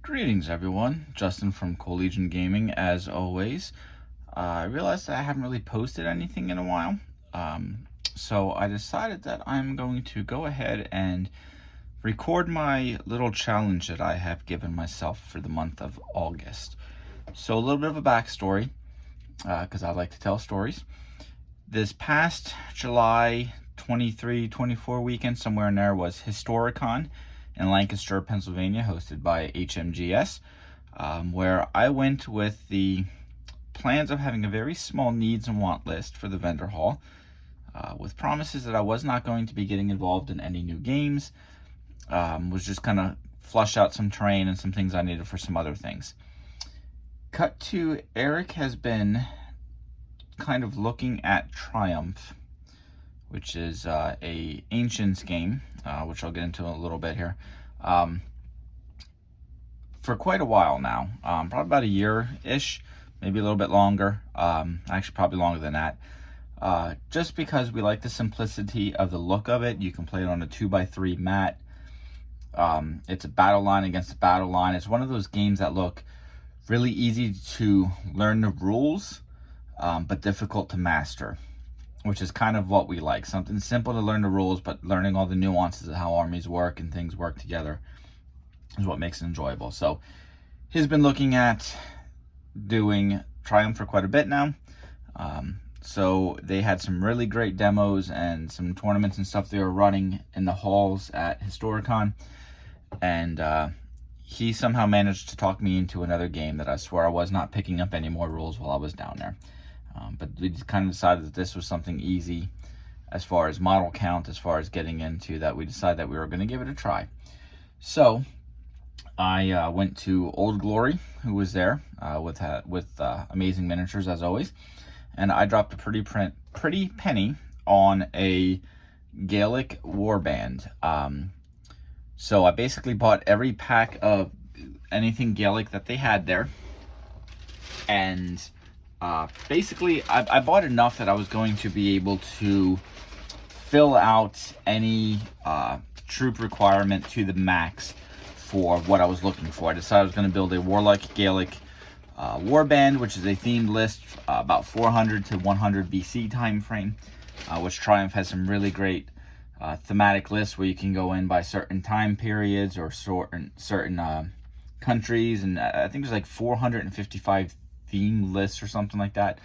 Greetings, everyone. Justin from Collegian Gaming, as always. I realized that I haven't really posted anything in a while, so I decided that I'm going to go ahead and record my little challenge that I have given myself for the month of August. So a little bit of a backstory, because I like to tell stories. This past July 23-24 weekend, somewhere in there, was Historicon in Lancaster, Pennsylvania, hosted by HMGS, where I went with the plans of having a very small needs and want list for the vendor hall, with promises that I was not going to be getting involved in any new games, was just kind of flush out some terrain and some things I needed for some other things. Cut to Eric has been kind of looking at Triumph, which is a Ancients game, which I'll get into in a little bit here, for quite a while now, probably about a year-ish, maybe a little bit longer, actually probably longer than that, just because we like the simplicity of the look of it. You can play it on a 2x3 mat. It's a battle line against a battle line. It's one of those games that look really easy to learn the rules, but difficult to master, which is kind of what we like. Something simple to learn the rules, but learning all the nuances of how armies work and things work together is what makes it enjoyable. So he's been looking at doing Triumph for quite a bit now. So they had some really great demos and some tournaments and stuff they were running in the halls at Historicon. And he somehow managed to talk me into another game that I swear I was not picking up any more rules while I was down there. But we kind of decided that this was something easy as far as model count, as far as getting into that. We decided that we were going to give it a try. So I went to Old Glory, who was there with amazing miniatures as always, and I dropped a pretty penny on a Gaelic warband. So I basically bought every pack of anything Gaelic that they had there, and basically, I bought enough that I was going to be able to fill out any troop requirement to the max for what I was looking for. I decided I was going to build a Warlike Gaelic warband, which is a themed list, about 400 to 100 BC time frame, which Triumph has some really great thematic lists where you can go in by certain time periods or certain countries, and I think there's like 455 theme lists or something like that,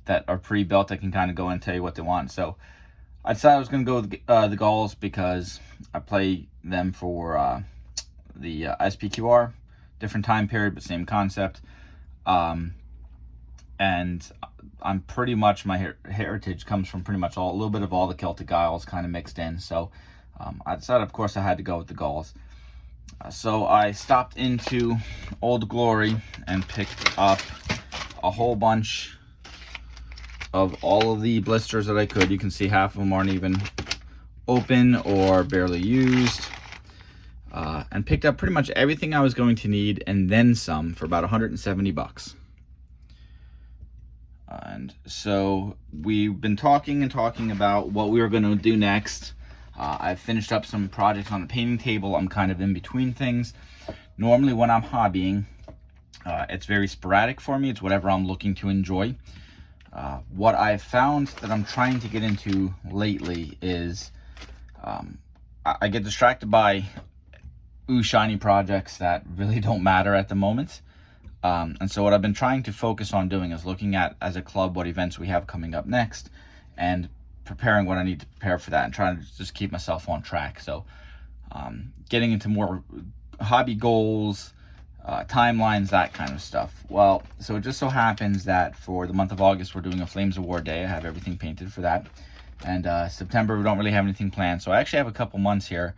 that are pre-built. I can kind of go and tell you what they want. So I decided I was going to go with the Gauls because I play them for the SPQR, different time period, but same concept. And I'm pretty much, my heritage comes from pretty much a little bit of all the Celtic Isles kind of mixed in. So I decided, of course, I had to go with the Gauls. So I stopped into Old Glory and picked up a whole bunch of all of the blisters that I could. You can see half of them aren't even open or barely used. And picked up pretty much everything I was going to need and then some for about 170 bucks. And so we've been talking about what we were going to do next. I've finished up some projects on the painting table. I'm kind of in between things. Normally when I'm hobbying, it's very sporadic for me. It's whatever I'm looking to enjoy. What I've found that I'm trying to get into lately is I get distracted by shiny projects that really don't matter at the moment. And so what I've been trying to focus on doing is looking at, as a club, what events we have coming up next and preparing what I need to prepare for that and trying to just keep myself on track. So getting into more hobby goals, timelines, that kind of stuff. Well, so it just so happens that for the month of August, we're doing a Flames of War Day. I have everything painted for that. And September, we don't really have anything planned. So I actually have a couple months here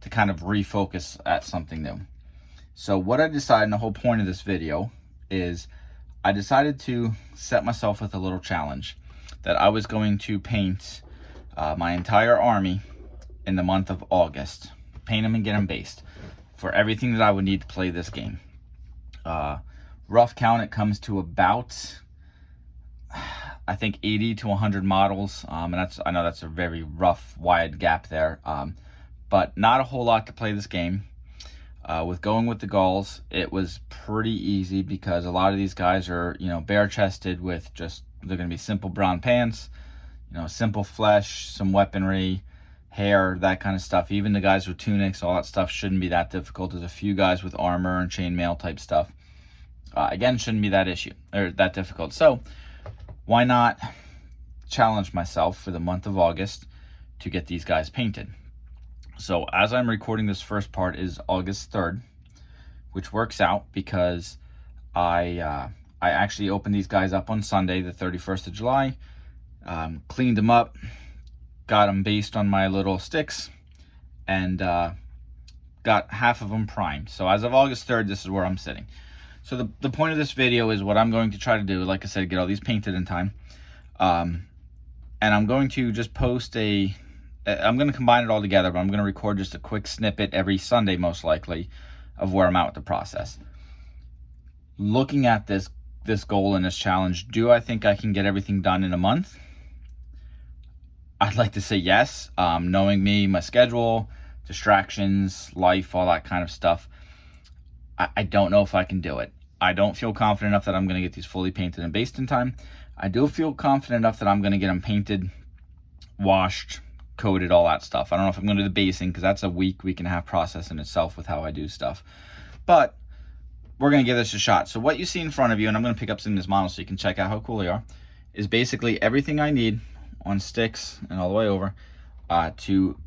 to kind of refocus at something new. So what I decided, and the whole point of this video, is I decided to set myself with a little challenge that I was going to paint my entire army in the month of August. Paint them and get them based for everything that I would need to play this game. Rough count, it comes to about, I think, 80 to 100 models. And I know that's a very rough, wide gap there. But not a whole lot to play this game. With going with the galls, it was pretty easy because a lot of these guys are, bare chested with they're going to be simple brown pants, simple flesh, some weaponry, hair, that kind of stuff. Even the guys with tunics, all that stuff shouldn't be that difficult. There's a few guys with armor and chainmail type stuff. Again, shouldn't be that difficult. So why not challenge myself for the month of August to get these guys painted? So as I'm recording this first part is August 3rd, which works out because I actually opened these guys up on Sunday, the 31st of July, cleaned them up, got them based on my little sticks, and got half of them primed. So as of August 3rd, this is where I'm sitting. So the point of this video is what I'm going to try to do, like I said, get all these painted in time. And I'm going to just post I'm going to combine it all together, but I'm going to record just a quick snippet every Sunday, most likely, of where I'm at with the process. Looking at this goal and this challenge, do I think I can get everything done in a month? I'd like to say yes. Knowing me, my schedule, distractions, life, all that kind of stuff, I don't know if I can do it. I don't feel confident enough that I'm going to get these fully painted and based in time. I do feel confident enough that I'm going to get them painted, washed, coated, all that stuff. I don't know if I'm going to do the basing because that's a week and a half process in itself with how I do stuff. But we're going to give this a shot. So what you see in front of you, and I'm going to pick up some of these models so you can check out how cool they are, is basically everything I need on sticks and all the way over to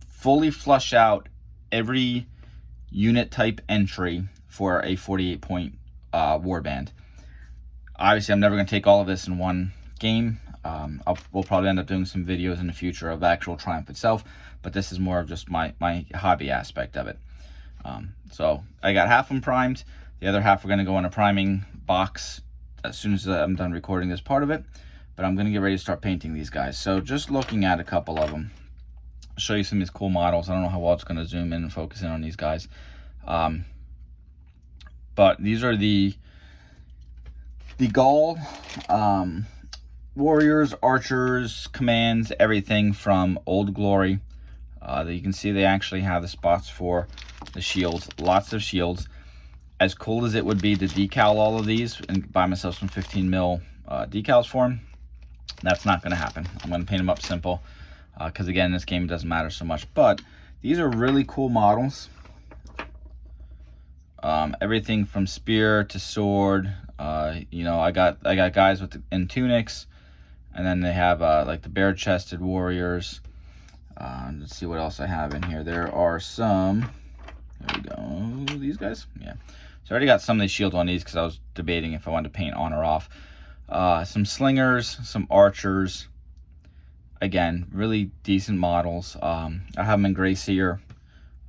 fully flush out every unit type entry for a 48 point warband. Obviously, I'm never going to take all of this in one game. We'll probably end up doing some videos in the future of actual Triumph itself, but this is more of just my hobby aspect of it. So I got half of them primed. The other half we're going to go in a priming box as soon as I'm done recording this part of it, but I'm going to get ready to start painting these guys. So just looking at a couple of them, I'll show you some of these cool models. I don't know how well it's going to zoom in and focus in on these guys. But these are the Gaul warriors, archers, commands, everything from Old Glory. You can see they actually have the spots for the shields, lots of shields. As cool as it would be to decal all of these and buy myself some 15 mil decals for them, that's not going to happen. I'm going to paint them up simple because again, this game doesn't matter so much. But these are really cool models. Everything from spear to sword. I got guys in tunics, and then they have like the bare-chested warriors. Let's see what else I have in here. There are some. There we go. These guys, yeah. So I already got some of the shields on these because I was debating if I wanted to paint on or off. Some slingers, some archers. Again, really decent models. I have them in Grey Seer.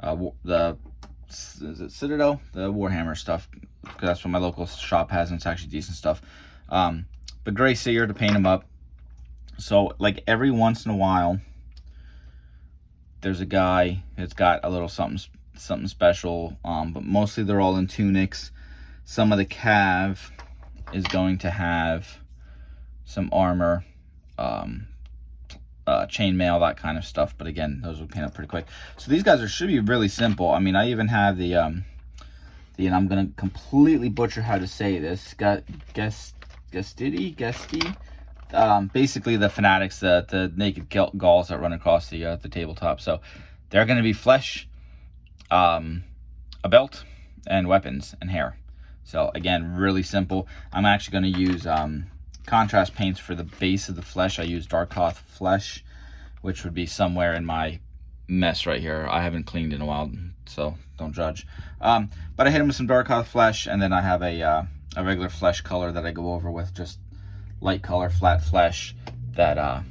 Is it Citadel? The Warhammer stuff, because that's what my local shop has, and it's actually decent stuff. But Grey Seer to paint them up. So like every once in a while, there's a guy that's got a little something special, but mostly they're all in tunics. Some of the cav is going to have some armor, chainmail, that kind of stuff, but again, those will paint up pretty quick. So these guys should be really simple. I mean, I even have the and I'm gonna completely butcher how to say this, Gesti, basically the fanatics, the naked Gauls that run across the tabletop. So they're gonna be flesh, a belt, and weapons and hair. So again, really simple. I'm actually gonna use contrast paints for the base of the flesh. I use Darkoth Flesh, which would be somewhere in my mess right here. I haven't cleaned in a while, so don't judge. But I hit them with some Darkoth Flesh, and then I have a regular flesh color that I go over with just light color, flat flesh that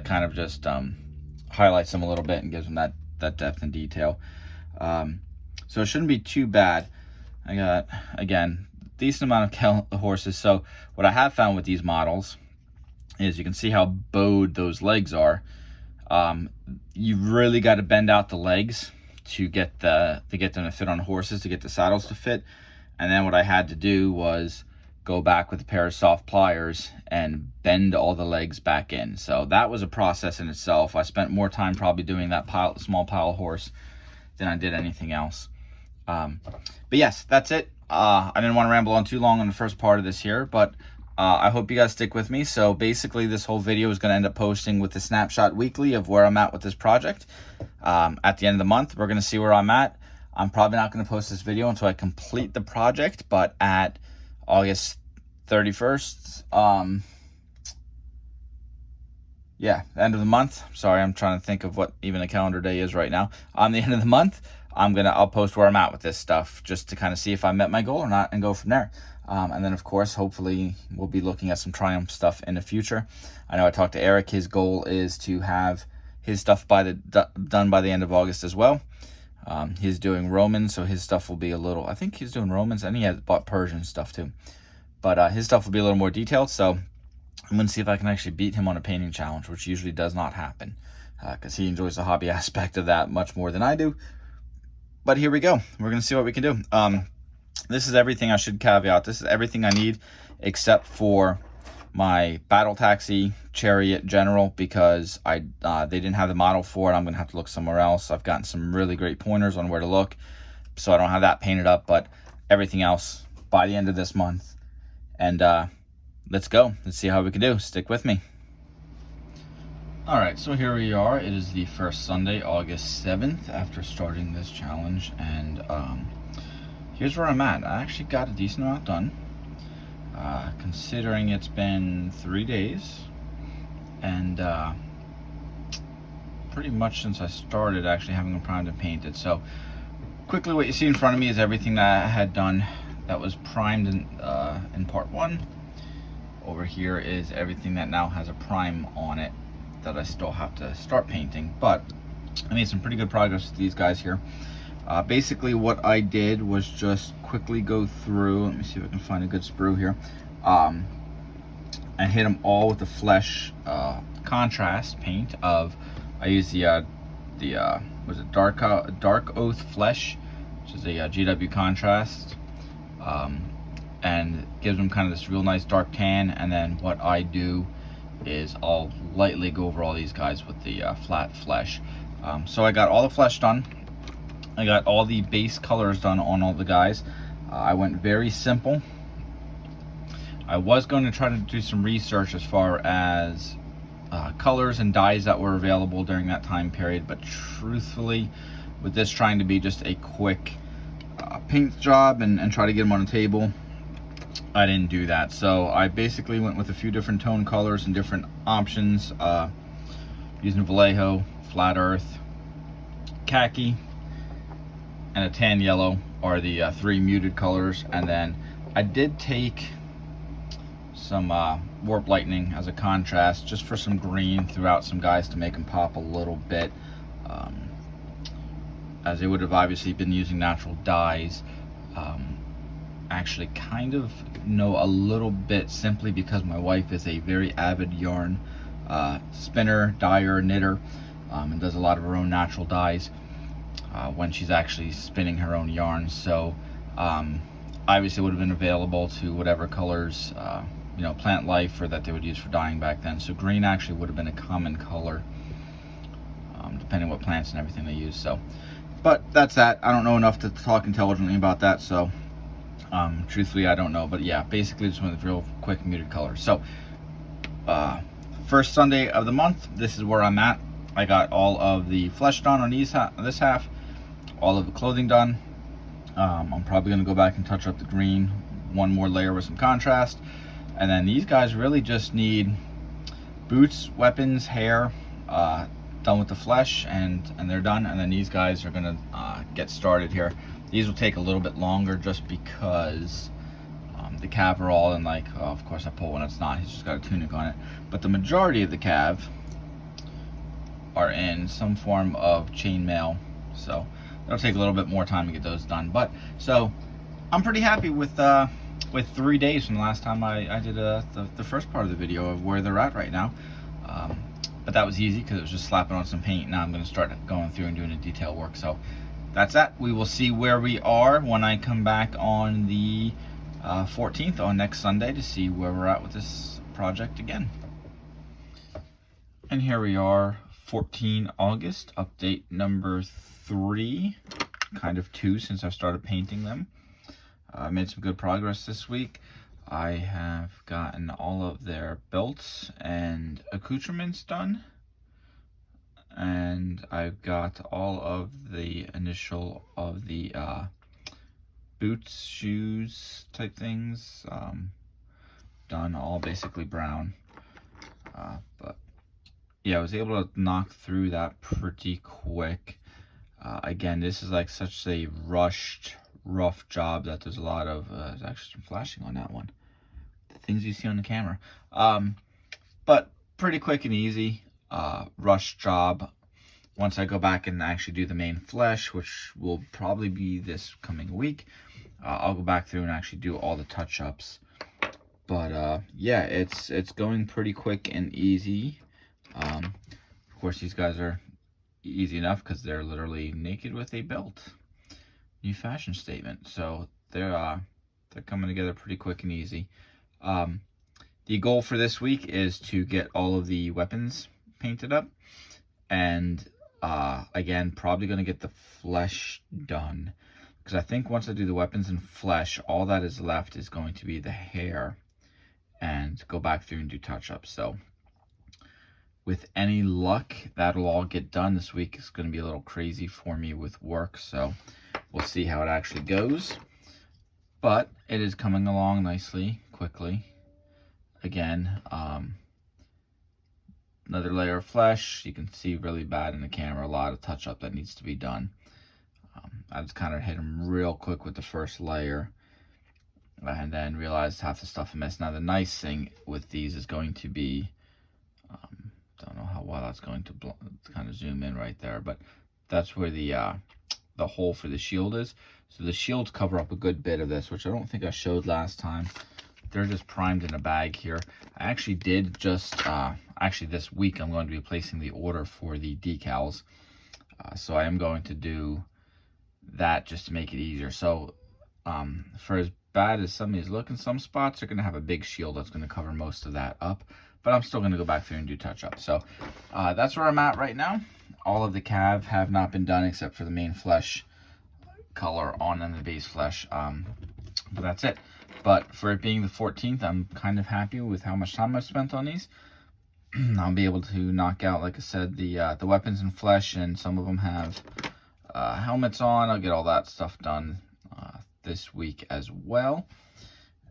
kind of just highlights them a little bit and gives them that depth and detail. So it shouldn't be too bad. I got, again, decent amount of horses. So what I have found with these models is you can see how bowed those legs are. You really got to bend out the legs to get them to fit on horses, to get the saddles to fit. And then what I had to do was go back with a pair of soft pliers and bend all the legs back in. So that was a process in itself. I spent more time probably doing that small pile horse than I did anything else. But yes, that's it. I didn't want to ramble on too long on the first part of this here, but I hope you guys stick with me. So basically this whole video is going to end up posting with the snapshot weekly of where I'm at with this project. At the end of the month, we're going to see where I'm at. I'm probably not going to post this video until I complete the project, but at August 31st, yeah, end of the month. Sorry, I'm trying to think of what even a calendar day is right now. On the end of the month, I'll post where I'm at with this stuff, just to kind of see if I met my goal or not and go from there. And then of course, hopefully we'll be looking at some Triumph stuff in the future. I know I talked to Eric. His goal is to have his stuff done by the end of August as well. He's doing Romans, so his stuff will be a little, I think he's doing Romans, and he has bought Persian stuff too. But his stuff will be a little more detailed, so I'm going to see if I can actually beat him on a painting challenge, which usually does not happen, because he enjoys the hobby aspect of that much more than I do. But here we go. We're going to see what we can do. This is everything. I should caveat, this is everything I need except for my Battle Taxi Chariot General, because they didn't have the model for it. I'm going to have to look somewhere else. I've gotten some really great pointers on where to look, so I don't have that painted up, but everything else by the end of this month. And let's go. Let's see how we can do. Stick with me. All right, so here we are. It is the first Sunday, August 7th, after starting this challenge, and here's where I'm at. I actually got a decent amount done, considering it's been 3 days, and pretty much since I started actually having them primed and painted. So quickly, what you see in front of me is everything that I had done that was primed in part 1. Over here is everything that now has a prime on it that I still have to start painting, but I made some pretty good progress with these guys here. Basically what I did was just quickly go through, let me see if I can find a good sprue here, and hit them all with the flesh contrast paint of, I used was it Dark Oath Flesh, which is a GW contrast, and gives them kind of this real nice dark tan. And then what I do is I'll lightly go over all these guys with the flat flesh. So I got all the flesh done. I got all the base colors done on all the guys. I went very simple. I was going to try to do some research as far as colors and dyes that were available during that time period, but truthfully, with this trying to be just a quick paint job and try to get them on the table, I didn't do that. So I basically went with a few different tone colors and different options, using Vallejo, Flat Earth, Khaki, and a tan yellow are the 3 muted colors. And then I did take some Warp Lightning as a contrast, just for some green throughout some guys to make them pop a little bit, as they would have obviously been using natural dyes. Actually kind of know a little bit, simply because my wife is a very avid yarn spinner, dyer, knitter, and does a lot of her own natural dyes when she's actually spinning her own yarn. So obviously it would have been available to whatever colors Plant Life or that they would use for dyeing back then. So green actually would have been a common color, depending on what plants and everything they use. So, but that's that. I don't know enough to talk intelligently about that, so truthfully I don't know. But yeah, basically just went with real quick muted colors. So first Sunday of the month, this is where I'm at. I got all of the flesh done on this half, all of the clothing done. I'm probably going to go back and touch up the green, one more layer with some contrast. And then these guys really just need boots, weapons, hair, done with the flesh, and they're done. And then these guys are going to get started here. These will take a little bit longer just because the cav are all in, like, of course I pull one, it's not, he's just got a tunic on it. But the majority of the cav are in some form of chainmail, so it'll take a little bit more time to get those done. But so I'm pretty happy with 3 days from the last time I did the first part of the video of where they're at right now. But that was easy because it was just slapping on some paint. Now I'm going to start going through and doing the detail work. So that's that. We will see where we are when I come back on the 14th, on next Sunday, to see where we're at with this project again. And here we are, 14 August, update number 3, kind of 2 since I've started painting them. I made some good progress this week. I have gotten all of their belts and accoutrements done. And I've got all of the initial of the boots, shoes type things done, all basically brown. But yeah, I was able to knock through that pretty quick. Again, this is like such a rushed, rough job that there's a lot of there's actually some flashing on that one, the things you see on the camera. But pretty quick and easy. Rush job. Once I go back and actually do the main flesh, which will probably be this coming week, I'll go back through and actually do all the touch-ups. But yeah, it's going pretty quick and easy. Of course, these guys are easy enough because they're literally naked with a belt. New fashion statement. So they're coming together pretty quick and easy. The goal for this week is to get all of the weapons painted up, and again, probably going to get the flesh done, because I think once I do the weapons and flesh, all that is left is going to be the hair, and go back through and do touch-ups. So with any luck, that'll all get done this week. It's going to be a little crazy for me with work, so we'll see how it actually goes. But it is coming along nicely, quickly. Again, another layer of flesh. You can see really bad in the camera, a lot of touch-up that needs to be done. I just kind of hit them real quick with the first layer, and then realized half the stuff I missed. Now, the nice thing with these is going to be, don't know how well that's going to kind of zoom in right there, but that's where the hole for the shield is. So the shields cover up a good bit of this, which I don't think I showed last time. They're just primed in a bag here. I actually did just, actually this week I'm going to be placing the order for the decals. So I am going to do that just to make it easier. So for as bad as some of these look in some spots, are going to have a big shield that's going to cover most of that up. But I'm still going to go back through and do touch-up. So that's where I'm at right now. All of the cav have not been done except for the main flesh color on and the base flesh. But that's it. But for it being the 14th, I'm kind of happy with how much time I've spent on these. I'll be able to knock out, like I said, the weapons and flesh, and some of them have helmets on. I'll get all that stuff done this week as well.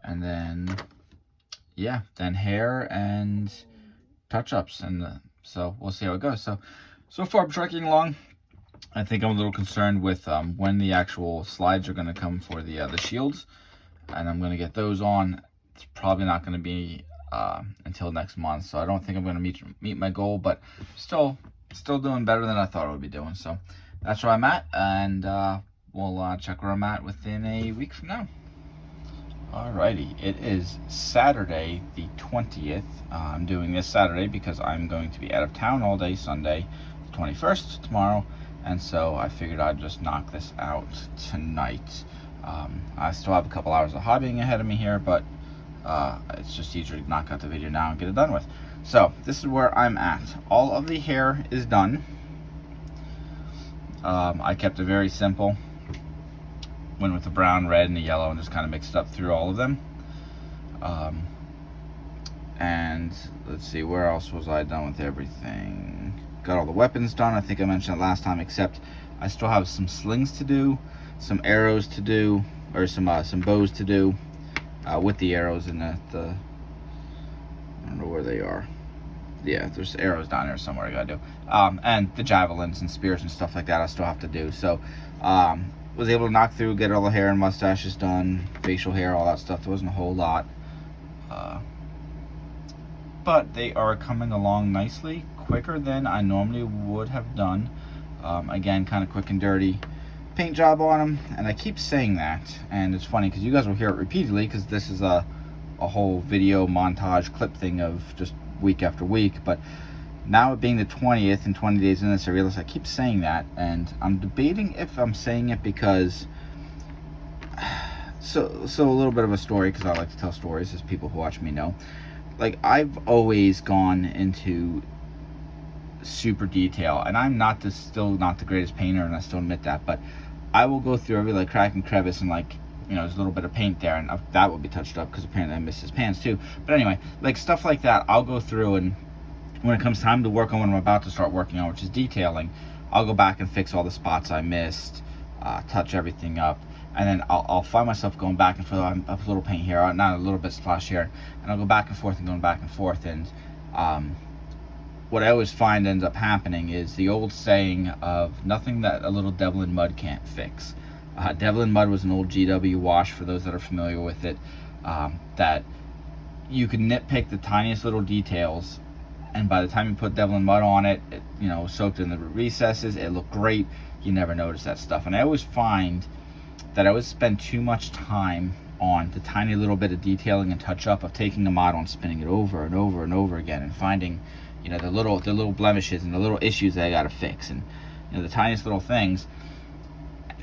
And then, yeah, then hair and touch-ups. And so we'll see how it goes. So far I'm trucking along. I think I'm a little concerned with when the actual slides are going to come for the shields. And I'm going to get those on. It's probably not going to be until next month, so I don't think I'm going to meet my goal, but still doing better than I thought I would be doing. So that's where I'm at, and we'll check where I'm at within a week from now. Alrighty, it is Saturday the 20th. I'm doing this Saturday because I'm going to be out of town all day Sunday, the 21st, tomorrow, and so I figured I'd just knock this out tonight. I still have a couple hours of hobbying ahead of me here, but it's just easier to knock out the video now and get it done with. So this is where I'm at. All of the hair is done. I kept it very simple. Went with the brown, red, and the yellow, and just kind of mixed up through all of them. And let's see, where else was I done with everything? Got all the weapons done. I think I mentioned it last time, except I still have some slings to do, some arrows to do, or some bows to do with the arrows in the I don't know where they are. Yeah, there's arrows down there somewhere I gotta do. And the javelins and spears and stuff like that I still have to do. So was able to knock through, get all the hair and mustaches done, facial hair, all that stuff. There wasn't a whole lot. But they are coming along nicely, quicker than I normally would have done. Again, kind of quick and dirty paint job on them, and I keep saying that, and it's funny because you guys will hear it repeatedly, because this is a whole video montage clip thing of just week after week. But now it being the 20th and 20 days in this, I realize I keep saying that, and I'm debating if I'm saying it because so a little bit of a story, because I like to tell stories, as people who watch me know. Like, I've always gone into super detail, and I'm still not the greatest painter, and I still admit that, but I will go through every like crack and crevice and like, you know, there's a little bit of paint there, and that will be touched up because apparently I missed his pants too. But anyway, like stuff like that, I'll go through, and when it comes time to work on what I'm about to start working on, which is detailing, I'll go back and fix all the spots I missed, touch everything up, and then I'll find myself going back and forth. I'm up a little paint here, not a little bit splash here, and I'll go back and forth and going back and forth. And what I always find ends up happening is the old saying of nothing that a little devil in mud can't fix. Devil in Mud was an old GW wash, for those that are familiar with it, that you can nitpick the tiniest little details, and by the time you put Devil in Mud on it, you know, soaked in the recesses, it looked great. You never notice that stuff. And I always find that I always spend too much time on the tiny little bit of detailing and touch up of taking a model and spinning it over and over and over again, and finding, you know, the little blemishes and the little issues that I gotta fix, and, you know, the tiniest little things,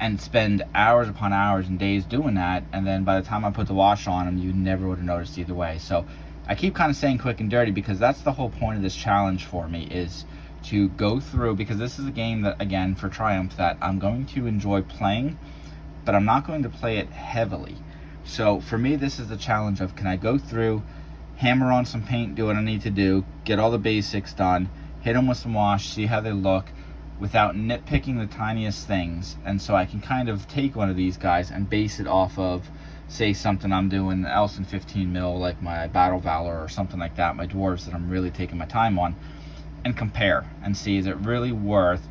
and spend hours upon hours and days doing that. And then by the time I put the wash on them, you never would have noticed either way. So I keep kind of saying quick and dirty because that's the whole point of this challenge for me, is to go through, because this is a game that, again, for Triumph, that I'm going to enjoy playing, but I'm not going to play it heavily. So for me, this is the challenge of, can I go through, hammer on some paint, do what I need to do, get all the basics done, hit them with some wash, see how they look, without nitpicking the tiniest things. And so I can kind of take one of these guys and base it off of, say, something I'm doing else in 15 mil, like my Battle Valor or something like that, my dwarves that I'm really taking my time on, and compare and see, is it really worth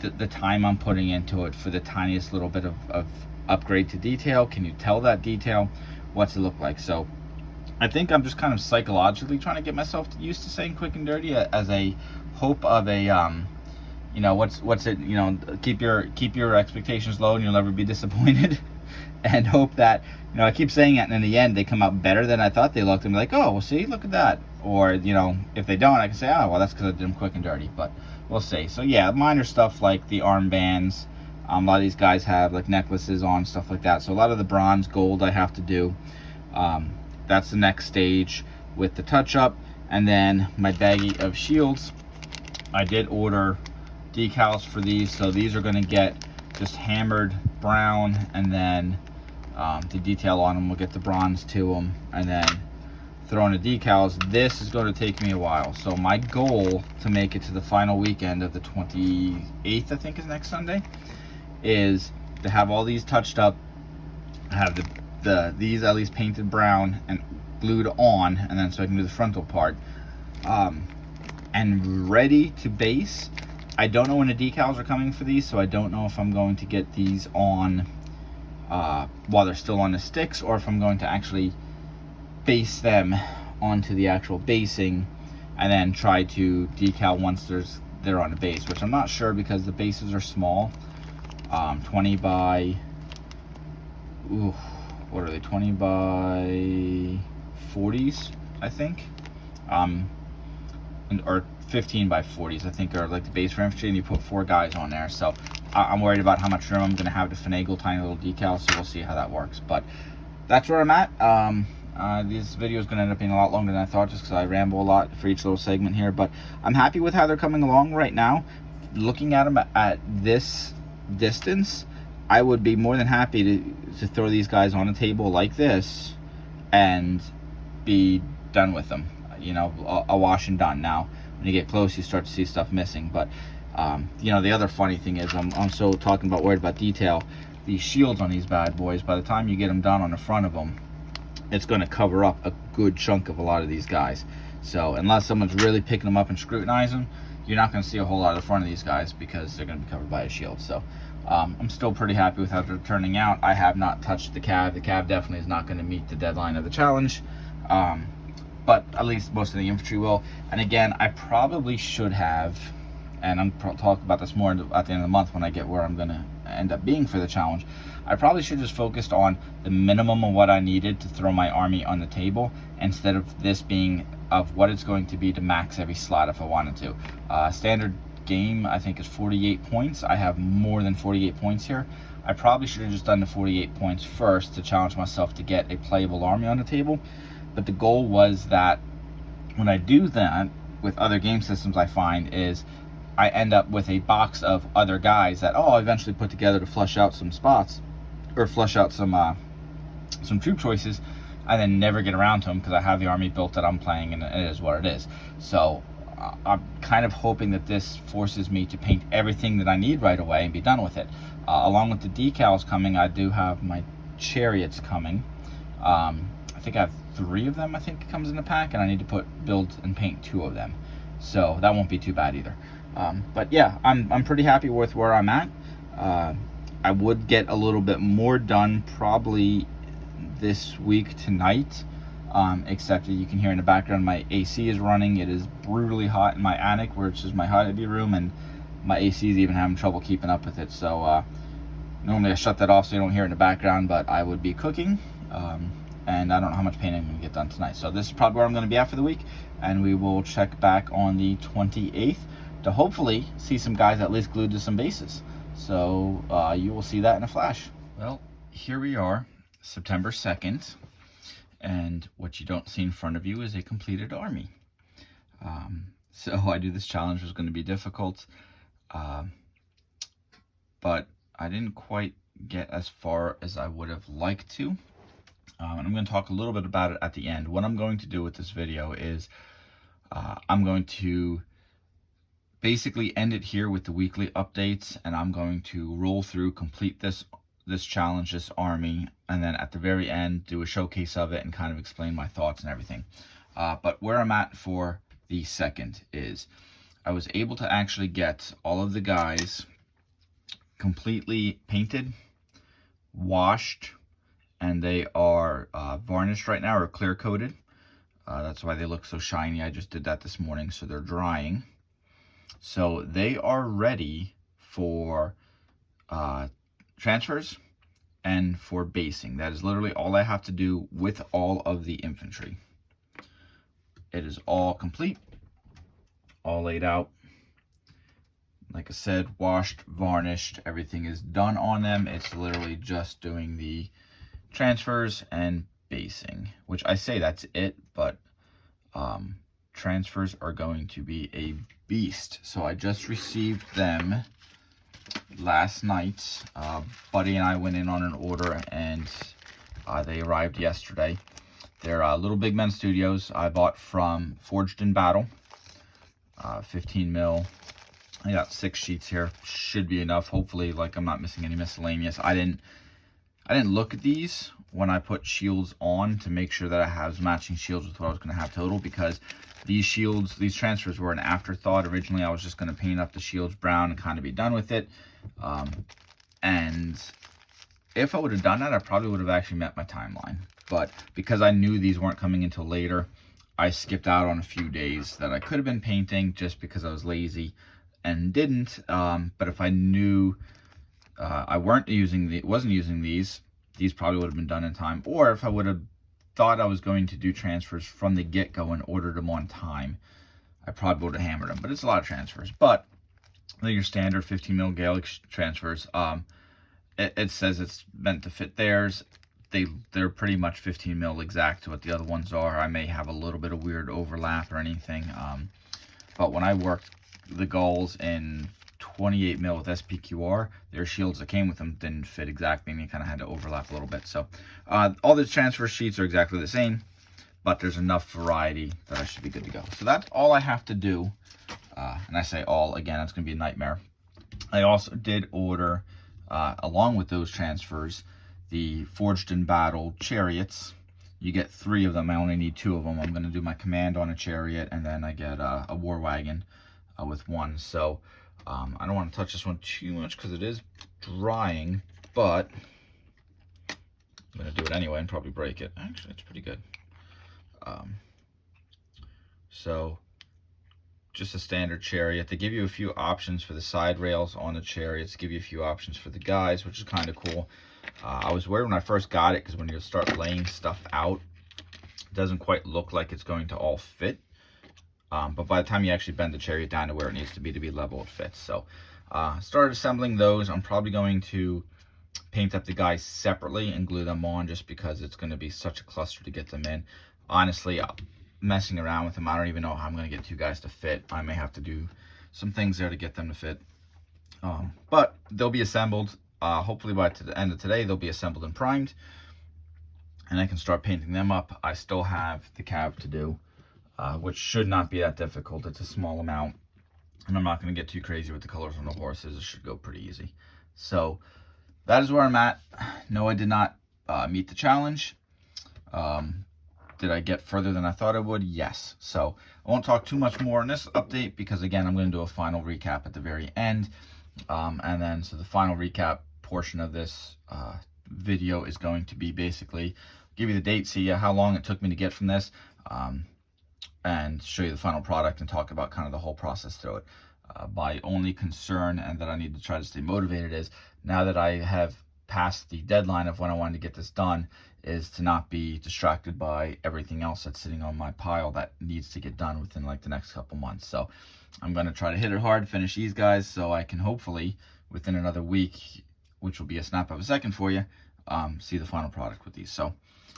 the time I'm putting into it for the tiniest little bit of upgrade to detail? Can you tell that detail? What's it look like? So I think I'm just kind of psychologically trying to get myself used to saying quick and dirty, as a hope of a you know, what's it, you know, keep your expectations low and you'll never be disappointed. And hope that, you know, I keep saying it, and in the end they come out better than I thought they looked, and be like, oh, well, see, look at that. Or, you know, if they don't, I can say, oh, well, that's because I did them quick and dirty. But we'll see. So yeah, minor stuff like the armbands, a lot of these guys have like necklaces on, stuff like that. So a lot of the bronze, gold I have to do. That's the next stage with the touch up. And then my baggie of shields, I did order decals for these, so these are going to get just hammered brown, and then the detail on them will get the bronze to them, and then throw in the decals. This is going to take me a while, so my goal to make it to the final weekend of the 28th, I think is next Sunday, is to have all these touched up, have these at least painted brown and glued on, and then so I can do the frontal part, and ready to base. I don't know when the decals are coming for these, so I don't know if I'm going to get these on while they're still on the sticks, or if I'm going to actually base them onto the actual basing and then try to decal once they're on the base, which I'm not sure, because the bases are small, 20 by, what are they, 20 by 40s, I think, or 15 by 40s, I think, are like the base for infantry, and you put 4 guys on there. So I'm worried about how much room I'm going to have to finagle tiny little decals, so we'll see how that works. But that's where I'm at. This video is going to end up being a lot longer than I thought, just because I ramble a lot for each little segment here. But I'm happy with how they're coming along right now. Looking at them at this distance, I would be more than happy to throw these guys on a table like this and be done with them. You know, a wash and done. Now, when you get close, you start to see stuff missing. But you know, the other funny thing is, I'm so talking about worried about detail. These shields on these bad boys, by the time you get them done on the front of them, it's going to cover up a good chunk of a lot of these guys. So unless someone's really picking them up and scrutinizing them, you're not going to see a whole lot of the front of these guys, because they're going to be covered by a shield. So I'm still pretty happy with how they're turning out. I have not touched the cab. The cab definitely is not going to meet the deadline of the challenge. But at least most of the infantry will. And again, I probably should have, and I'm talking about this more at the end of the month when I get where I'm going to end up being for the challenge, I probably should have just focused on the minimum of what I needed to throw my army on the table, instead of this being of what it's going to be to max every slot if I wanted to. Standard game, I think, is 48 points. I have more than 48 points here. I probably should have just done the 48 points first to challenge myself to get a playable army on the table. But the goal was that when I do that, with other game systems I find is I end up with a box of other guys that I'll eventually put together to flush out some spots or flush out some troop choices, and then never get around to them because I have the army built that I'm playing, and it is what it is. So I'm kind of hoping that this forces me to paint everything that I need right away and be done with it. Along with the decals coming, I do have my chariots coming. I think I have 3 of them, I think it comes in the pack, and I need to build and paint 2 of them. So that won't be too bad either. But yeah, I'm pretty happy with where I'm at. I would get a little bit more done probably this week tonight, except that you can hear in the background my AC is running. It is brutally hot in my attic, which is my hobby room, and my AC is even having trouble keeping up with it. So normally I shut that off so you don't hear it in the background, but I would be cooking, and I don't know how much painting I'm going to get done tonight. So this is probably where I'm going to be at for the week, and we will check back on the 28th to hopefully see some guys at least glued to some bases. So you will see that in a flash. Well, here we are, September 2nd, and what you don't see in front of you is a completed army. So I knew this challenge was going to be difficult, but I didn't quite get as far as I would have liked to. And I'm going to talk a little bit about it at the end. What I'm going to do with this video is I'm going to basically end it here with the weekly updates, and I'm going to roll through, complete this challenge, this army, and then at the very end do a showcase of it and kind of explain my thoughts and everything. But where I'm at for the 2nd is I was able to actually get all of the guys completely painted, washed, and they are varnished right now, or clear coated. That's why they look so shiny. I just did that this morning, so they're drying. So they are ready for transfers and for basing. That is literally all I have to do with all of the infantry. It is all complete, all laid out. Like I said, washed, varnished, everything is done on them. It's literally just doing the transfers and basing, which I say that's it, but transfers are going to be a beast. So I just received them last night. Buddy and I went in on an order, and they arrived yesterday. They're Little Big Men Studios. I bought from Forged in Battle, 15 mil. I got 6 sheets here. Should be enough. Hopefully, like, I'm not missing any miscellaneous. I didn't look at these when I put shields on to make sure that I have matching shields with what I was going to have total, because these shields, these transfers were an afterthought. Originally, I was just going to paint up the shields brown and kind of be done with it. And if I would have done that, I probably would have actually met my timeline. But because I knew these weren't coming until later, I skipped out on a few days that I could have been painting just because I was lazy and didn't. But if I knew I wasn't using these probably would have been done in time. Or if I would have thought I was going to do transfers from the get-go and ordered them on time, I probably would have hammered them. But it's a lot of transfers. But they're your standard 15 mil Gaelic transfers. It says it's meant to fit theirs. They're pretty much 15 mil exact to what the other ones are. I may have a little bit of weird overlap or anything. But when I worked the Gauls in 28 mil with SPQR, their shields that came with them didn't fit exactly, and you kind of had to overlap a little bit. So all the transfer sheets are exactly the same, but there's enough variety that I should be good to go. So that's all I have to do. And I say all, again, it's going to be a nightmare. I also did order, along with those transfers, the Forged in Battle chariots. You get 3 of them. I only need 2 of them. I'm going to do my command on a chariot, and then I get a war wagon with 1. So I don't want to touch this one too much because it is drying, but I'm going to do it anyway and probably break it. Actually, it's pretty good. So just a standard chariot. They give you a few options for the side rails on the chariots, give you a few options for the guys, which is kind of cool. I was worried when I first got it because when you start laying stuff out, it doesn't quite look like it's going to all fit. But by the time you actually bend the chariot down to where it needs to be level, it fits. So started assembling those. I'm probably going to paint up the guys separately and glue them on just because it's going to be such a cluster to get them in. Honestly, messing around with them. I don't even know how I'm going to get two guys to fit. I may have to do some things there to get them to fit. But they'll be assembled. Hopefully by the end of today, they'll be assembled and primed. And I can start painting them up. I still have the cab to do, which should not be that difficult. It's a small amount. And I'm not going to get too crazy with the colors on the horses. It should go pretty easy. So that is where I'm at. No, I did not meet the challenge. Did I get further than I thought I would? Yes. So I won't talk too much more in this update because, again, I'm going to do a final recap at the very end. And then, so the final recap portion of this video is going to be basically give you the date, see how long it took me to get from this, and show you the final product and talk about kind of the whole process through it. My only concern, and that I need to try to stay motivated, is now that I have passed the deadline of when I wanted to get this done, is to not be distracted by everything else that's sitting on my pile that needs to get done within like the next couple months. So I'm going to try to hit it hard, finish these guys, so I can hopefully within another week, which will be a snap of a second for you, see the final product with these. So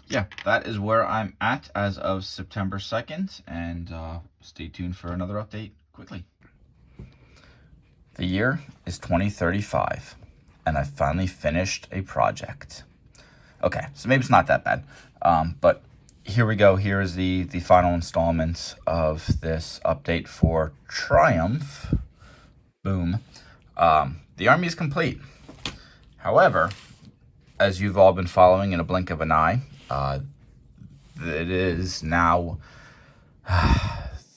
yeah, that is where I'm at as of September 2nd, and stay tuned for another update quickly. The year is 2035, and I finally finished a project. Okay, so maybe it's not that bad, but here we go. Here is the final installment of this update for Triumph. Boom. The army is complete. However, as you've all been following in a blink of an eye, it is now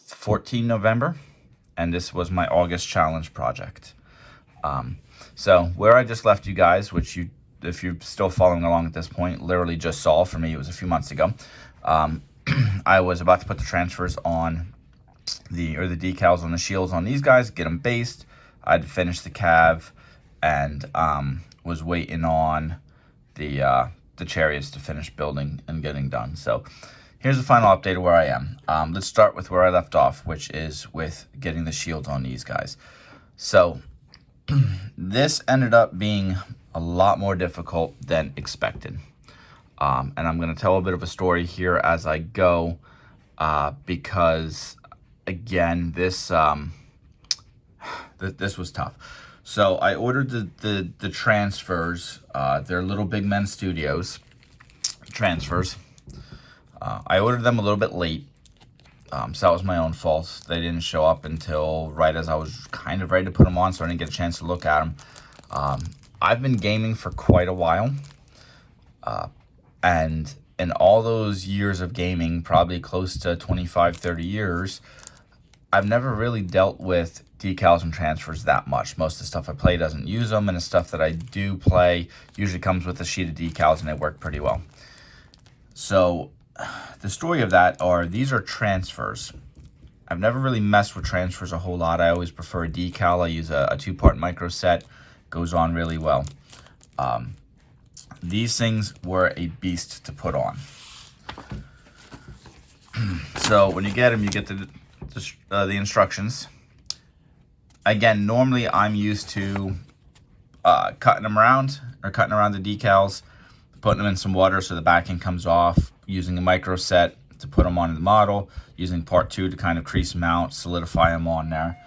14 November, and this was my August challenge project. So where I just left you guys, which you, if you're still following along at this point, literally just saw. For me, it was a few months ago. I was about to put the transfers on the decals on the shields on these guys, get them based. I'd finished the cav, and was waiting on the chariots to finish building and getting done. So here's the final update of where I am. Let's start with where I left off, which is with getting the shields on these guys. So this ended up being a lot more difficult than expected. And I'm going to tell a bit of a story here as I go, because again, this was tough. So I ordered the transfers. They're Little Big Men Studios transfers. I ordered them a little bit late, so that was my own fault. They didn't show up until right as I was kind of ready to put them on, so I didn't get a chance to look at them. I've been gaming for quite a while, and in all those years of gaming, probably close to 25, 30 years, I've never really dealt with decals and transfers that much. Most of the stuff I play doesn't use them, and the stuff that I do play usually comes with a sheet of decals, and they work pretty well. So the story of that are, these are transfers. I've never really messed with transfers a whole lot. I always prefer a decal. I use a two-part micro set. Goes on really well. These things were a beast to put on. So when you get them, you get the instructions. Again, normally I'm used to cutting them around, or cutting around the decals, putting them in some water so the backing comes off, using a micro set to put them on the model, using part 2 to kind of crease them out, solidify them on there,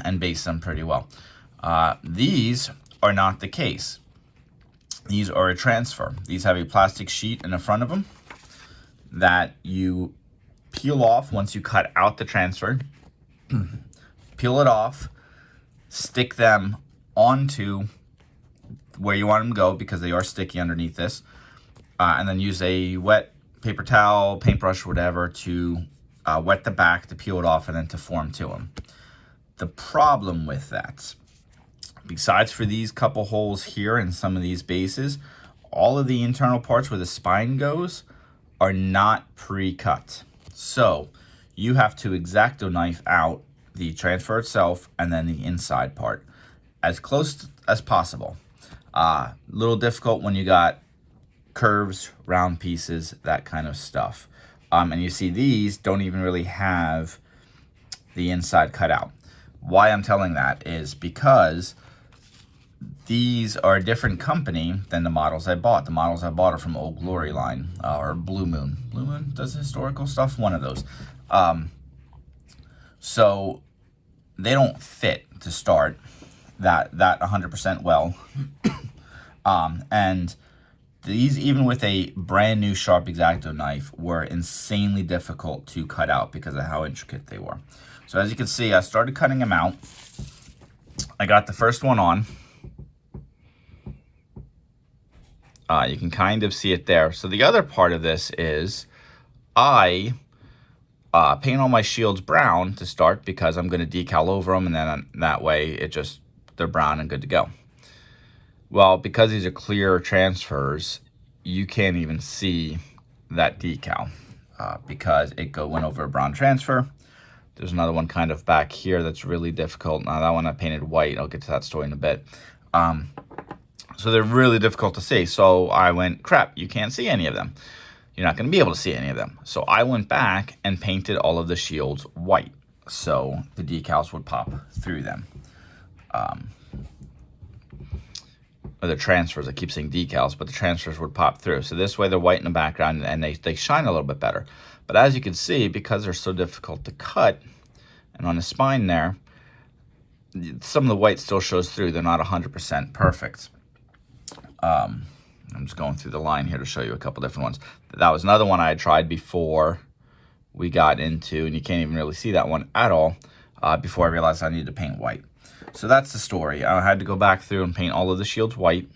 and base them pretty well. These are not the case. These are a transfer. These have a plastic sheet in the front of them that you peel off once you cut out the transfer. Peel it off, stick them onto where you want them to go, because they are sticky underneath this, and then use a wet paper towel, paintbrush, whatever, to wet the back, to peel it off, and then to form to them. The problem with that, besides for these couple holes here and some of these bases, all of the internal parts where the spine goes are not pre-cut. So you have to X-Acto knife out the transfer itself and then the inside part as close as possible. Little difficult when you got curves, round pieces, that kind of stuff. And you see these don't even really have the inside cut out. Why I'm telling that is because these are a different company than the models I bought. The models I bought are from Old Glory line, or Blue Moon. Blue Moon does historical stuff, one of those. So they don't fit to start that 100% well. And these, even with a brand new sharp X-Acto knife, were insanely difficult to cut out because of how intricate they were. So as you can see, I started cutting them out. I got the first one on. You can kind of see it there. So the other part of this is I paint all my shields brown to start because I'm going to decal over them, and then that way they're brown and good to go. Well, because these are clear transfers, you can't even see that decal because it went over a brown transfer. There's another one kind of back here that's really difficult. Now that one I painted white. I'll get to that story in a bit. So they're really difficult to see. So I went, crap, you can't see any of them. You're not going to be able to see any of them. So I went back and painted all of the shields white so the decals would pop through them. Or the transfers, I keep saying decals, but the transfers would pop through. So this way they're white in the background and they shine a little bit better. But as you can see, because they're so difficult to cut, and on the spine there, some of the white still shows through. They're not 100% perfect. I'm just going through the line here to show you a couple different ones. That was another one I had tried before we got into, and you can't even really see that one at all, before I realized I needed to paint white. So that's the story. I had to go back through and paint all of the shields white.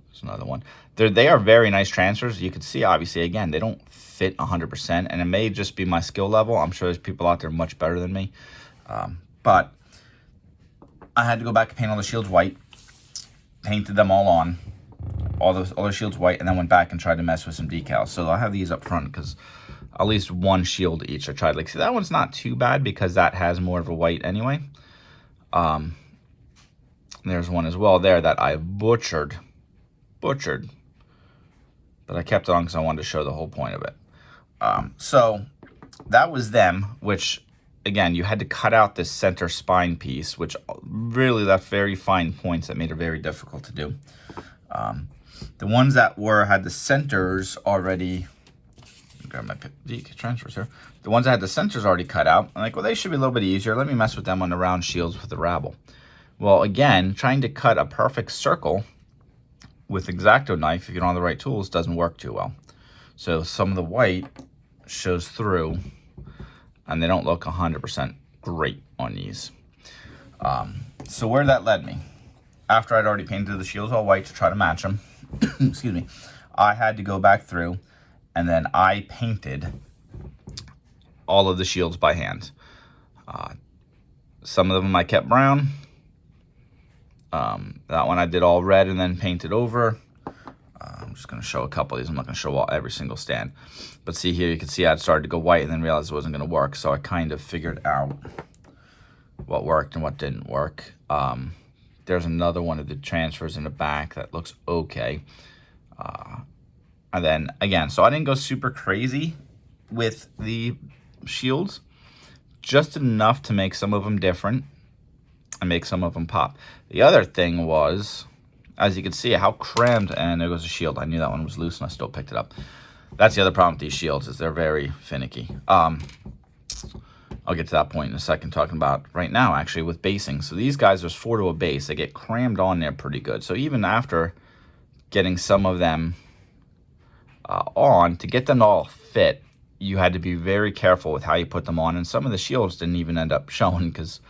There's another one. They are very nice transfers. You can see, obviously, again, they don't fit 100%, and it may just be my skill level. I'm sure there's people out there much better than me. But I had to go back and paint all the shields white, painted them all on, all the shields white, and then went back and tried to mess with some decals. So I'll have these up front because at least one shield each. I tried, see, that one's not too bad because that has more of a white anyway. There's one as well there that I butchered, but I kept it on because I wanted to show the whole point of it. So that was them, which again, you had to cut out this center spine piece, which really left very fine points that made it very difficult to do. The ones that had the centers already, grab my transfers here. The ones that had the centers already cut out, I'm like, well, they should be a little bit easier. Let me mess with them on the round shields with the Rabble. Well, again, trying to cut a perfect circle with X-Acto knife, if you don't have the right tools, doesn't work too well. So some of the white shows through, and they don't look 100% great on these. So where that led me, after I'd already painted the shields all white to try to match them, excuse me, I had to go back through, and then I painted all of the shields by hand. Some of them I kept brown. That one I did all red and then painted over. I'm just going to show a couple of these. I'm not going to show every single stand. But see here, you can see I'd started to go white and then realized it wasn't going to work. So I kind of figured out what worked and what didn't work. There's another one of the transfers in the back that looks okay. And then, again, so I didn't go super crazy with the shields. Just enough to make some of them different and make some of them pop. The other thing was, as you can see, how crammed, and there goes a shield. I knew that one was loose and I still picked it up. That's the other problem with these shields, is they're very finicky. I'll get to that point in a second, talking about right now, actually, with basing. So these guys, there's 4 to a base. They get crammed on there pretty good. So even after getting some of them on, to get them to all fit, you had to be very careful with how you put them on. And some of the shields didn't even end up showing because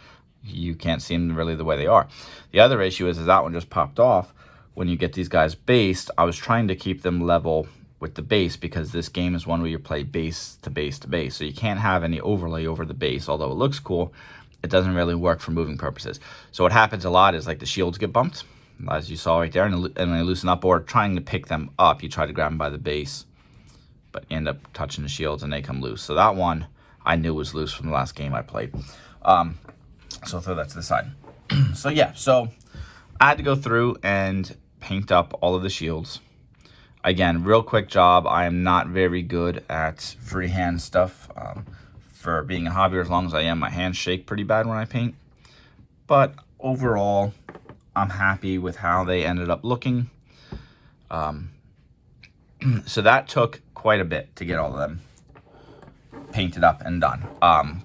you can't see them really the way they are. The other issue is that one just popped off. When you get these guys based, I was trying to keep them level with the base because this game is one where you play base to base to base. So you can't have any overlay over the base. Although it looks cool, it doesn't really work for moving purposes. So what happens a lot is like the shields get bumped, as you saw right there, and they loosen up, or trying to pick them up, you try to grab them by the base, but you end up touching the shields and they come loose. So that one I knew was loose from the last game I played. So I'll throw that to the side. So yeah, so I had to go through and paint up all of the shields. Again, real quick job. I am not very good at freehand stuff. For being a hobbyer, as long as I am, my hands shake pretty bad when I paint. But overall, I'm happy with how they ended up looking. So that took quite a bit to get all of them painted up and done.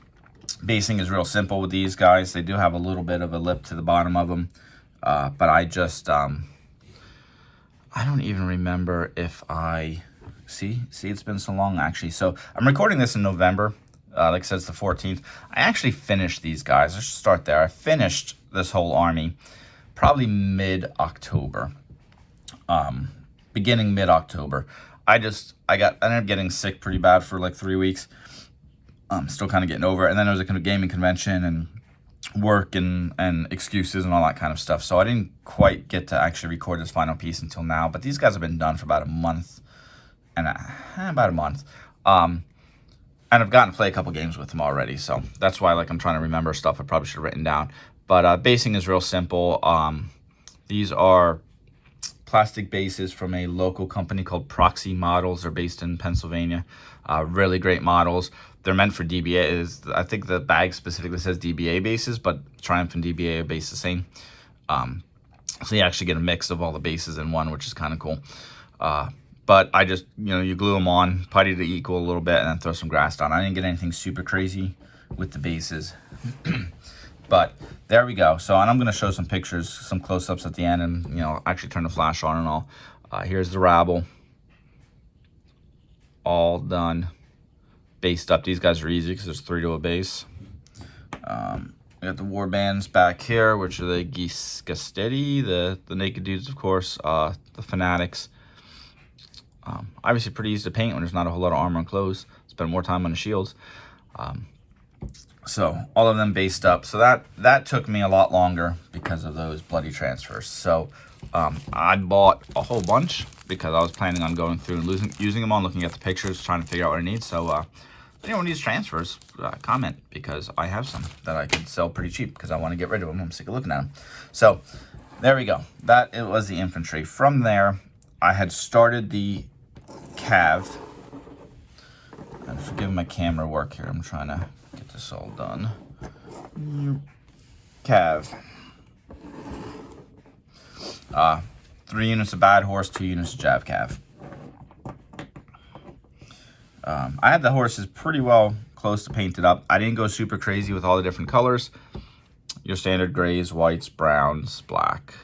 Basing is real simple with these guys. They do have a little bit of a lip to the bottom of them, but I just I don't even remember if I see it's been so long actually. So I'm recording this in November. Like I said, it's the 14th. I actually finished these guys. I should start there. I finished this whole army probably mid-October, beginning mid-October. I ended up getting sick pretty bad for like 3 weeks. I'm still kind of getting over it. And then there was a kind of gaming convention and work and excuses and all that kind of stuff. So I didn't quite get to actually record this final piece until now. But these guys have been done for about a month. And I've gotten to play a couple games with them already. So that's why like I'm trying to remember stuff I probably should have written down. But basing is real simple. These are plastic bases from a local company called Proxy Models. They're based in Pennsylvania. Really great models. They're meant for DBA. I think the bag specifically says DBA bases, but Triumph and DBA are based the same. So you actually get a mix of all the bases in one, which is kind of cool. But I just, you glue them on, putty to equal a little bit, and then throw some grass down. I didn't get anything super crazy with the bases. But there we go. So, and I'm going to show some pictures, some close-ups at the end, and, actually turn the flash on and all. Here's the rabble. All done. Based up. These guys are easy because there's 3 to a base. We got the war bands back here, which are the Gastedi, the Naked Dudes, of course, the Fanatics. Obviously pretty easy to paint when there's not a whole lot of armor and clothes. Spend more time on the shields. So all of them based up. So that took me a lot longer because of those bloody transfers. So I bought a whole bunch because I was planning on going through and using them all, looking at the pictures, trying to figure out what I need. So if anyone needs transfers, comment, because I have some that I could sell pretty cheap because I want to get rid of them. I'm sick of looking at them. So there we go. It was the infantry. From there, I had started the Cav. And forgive my camera work here. I'm trying to get this all done. Cav. 3 units of Bad Horse, 2 units of Jav Cav. I had the horses pretty well close to painted up. I didn't go super crazy with all the different colors. Your standard grays, whites, browns, black.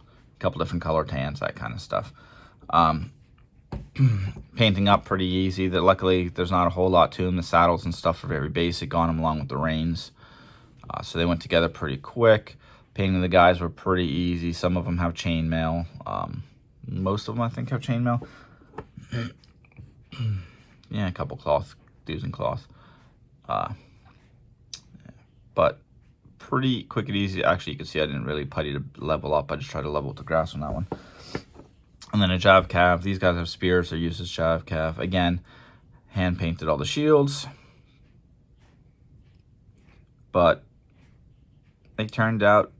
A couple different color tans, that kind of stuff. Painting up pretty easy. Luckily, there's not a whole lot to them. The saddles and stuff are very basic on them, along with the reins. So they went together pretty quick. Painting the guys were pretty easy. Some of them have chainmail. Most of them, I think, have chainmail. Yeah, a couple cloth dudes in cloth. But pretty quick and easy. Actually, you can see I didn't really putty to level up. I just tried to level with the grass on that one. And then a Jav Cav. These guys have spears. They're used as Jav Cav. Again, hand painted all the shields. But they turned out